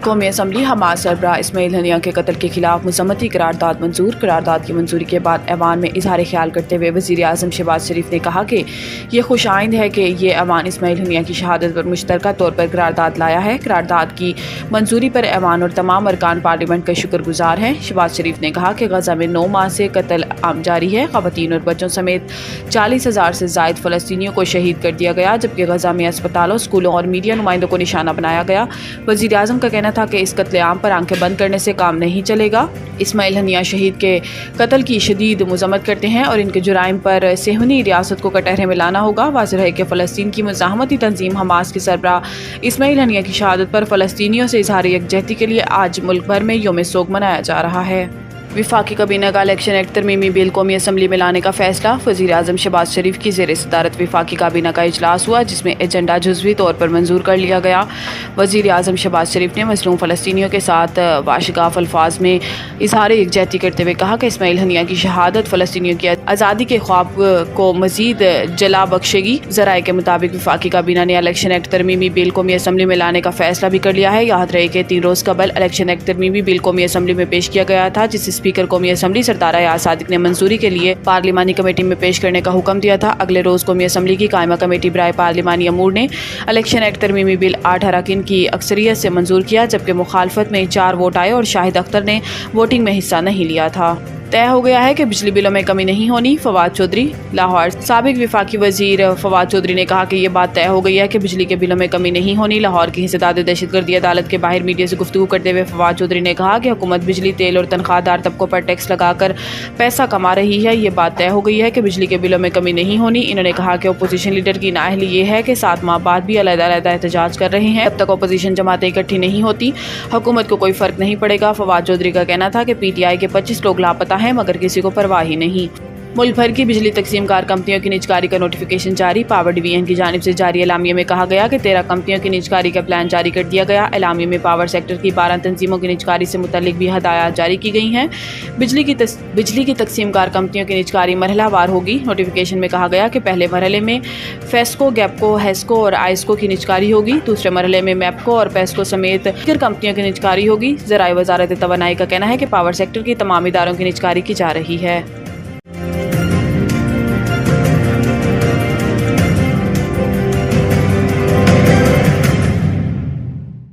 قومی assembly Hamas سربراہ اسماعیل ہنیہ کے قتل کے خلاف مذمتی قرارداد منظور۔ قرارداد کی منظوری کے بعد ایوان میں اظہار خیال کرتے ہوئے وزیر اعظم شہباز شریف نے کہا کہ یہ خوش آئند ہے کہ یہ ایوان اسماعیل ہنیہ کی شہادت پر مشترکہ طور پر قرارداد لایا ہے۔ قرارداد کی منظوری پر ایوان اور تمام ارکان پارلیمنٹ کا شکر گزار ہیں۔ شہباز شریف نے کہا کہ غزہ میں 9 ماہ سے قتل عام جاری ہے۔ خواتین اور بچوں سمیت 40,000 سے زائد فلسطینیوں کو شہید کر دیا گیا، جبکہ غزہ میں اسپتالوں، اسکولوں اور میڈیا نمائندوں کو نشانہ بنایا گیا۔ وزیر اعظم کا کہنا تھا کہ اس قتل عام پر آنکھیں بند کرنے سے کام نہیں چلے گا۔ اسماعیل ہنیہ شہید کے قتل کی شدید مذمت کرتے ہیں اور ان کے جرائم پر صہیونی ریاست کو کٹہرے میں لانا ہوگا۔ واضح ہے کہ فلسطین کی مزاحمتی تنظیم حماس کے سربراہ اسماعیل ہنیہ کی شہادت پر فلسطینیوں سے اظہار یکجہتی کے لیے آج ملک بھر میں یوم سوگ منایا جا رہا ہے۔ وفاقی کابینہ کا الیکشن ایکٹ ترمیمی بل قومی اسمبلی میں لانے کا فیصلہ۔ وزیر اعظم شہباز شریف کی زیر صدارت وفاقی کابینہ کا اجلاس ہوا، جس میں ایجنڈا جزوی طور پر منظور کر لیا گیا۔ وزیر اعظم شہباز شریف نے مظلوم فلسطینیوں کے ساتھ واشگاف الفاظ میں اظہار یکجہتی کرتے ہوئے کہا کہ اسماعیل ہنیہ کی شہادت فلسطینیوں کی آزادی کے خواب کو مزید جلا بخشے گی۔ ذرائع کے مطابق وفاقی کابینہ نے الیکشن ایکٹ ترمیمی بل قومی اسمبلی میں لانے کا فیصلہ بھی کر لیا ہے۔ یاد رہے کہ 3 روز قبل الیکشن ایکٹ ترمیمی بل قومی اسمبلی میں پیش کیا گیا تھا، جس اسپیکر قومی اسمبلی سردار ایاز صادق نے منظوری کے لیے پارلیمانی کمیٹی میں پیش کرنے کا حکم دیا تھا۔ اگلے روز قومی اسمبلی کی قائمہ کمیٹی برائے پارلیمانی امور نے الیکشن ایکٹ ترمیمی بل 8 اراکین کی اکثریت سے منظور کیا، جبکہ مخالفت میں 4 ووٹ آئے اور شاہد اختر نے ووٹنگ میں حصہ نہیں لیا تھا۔ طے ہو گیا ہے کہ بجلی بلوں میں کمی نہیں ہونی۔ فواد چودھری لاہور۔ سابق وفاقی وزیر فواد چودھری نے کہا کہ یہ بات طے ہو گئی ہے کہ بجلی کے بلوں میں کمی نہیں ہونی۔ لاہور کی انسداد دہشت گردی عدالت کے باہر میڈیا سے گفتگو کرتے ہوئے فواد چودھری نے کہا کہ حکومت بجلی، تیل اور تنخواہ دار طبقوں پر ٹیکس لگا کر پیسہ کما رہی ہے۔ یہ بات طے ہو گئی ہے کہ بجلی کے بلوں میں کمی نہیں ہونی۔ انہوں نے کہا کہ اپوزیشن لیڈر کی نااہلی یہ ہے کہ 7 ماہ بعد بھی علیحدہ علیحدہ احتجاج کر رہے ہیں۔ جب تک اپوزیشن جماعتیں اکٹھی نہیں ہوتی، حکومت کو کوئی فرق نہیں پڑے گا۔ فواد چودھری کا کہنا تھا کہ پی ٹی آئی کے 25 لوگ لاپتہ ہیں، مگر کسی کو پرواہ ہی نہیں۔ ملک بھر کی بجلی تقسیم کار کمپنیوں کی نجکاری کا نوٹیفیکیشن جاری۔ پاور ڈویژن کی جانب سے جاری اعلامیے میں کہا گیا کہ 13 کمپنیوں کی نجکاری کا پلان جاری کر دیا گیا۔ اعلامیے میں پاور سیکٹر کی 12 تنظیموں کی نجکاری سے متعلق بھی ہدایات جاری کی گئی ہیں۔ بجلی کی تقسیم کار کمپنیوں کی نجکاری مرحلہ وار ہوگی۔ نوٹیفیکیشن میں کہا گیا کہ پہلے مرحلے میں فیسکو، گیپکو، ہیسکو اور آئسکو کی نجکاری ہوگی۔ دوسرے مرحلے میں میپکو اور پیسکو سمیت دیگر کمپنیوں کی نجکاری ہوگی۔ ذرائع وزارت توانائی کا کہنا ہے کہ پاور سیکٹر کی تمام اداروں کی نجکاری کی جا رہی ہے۔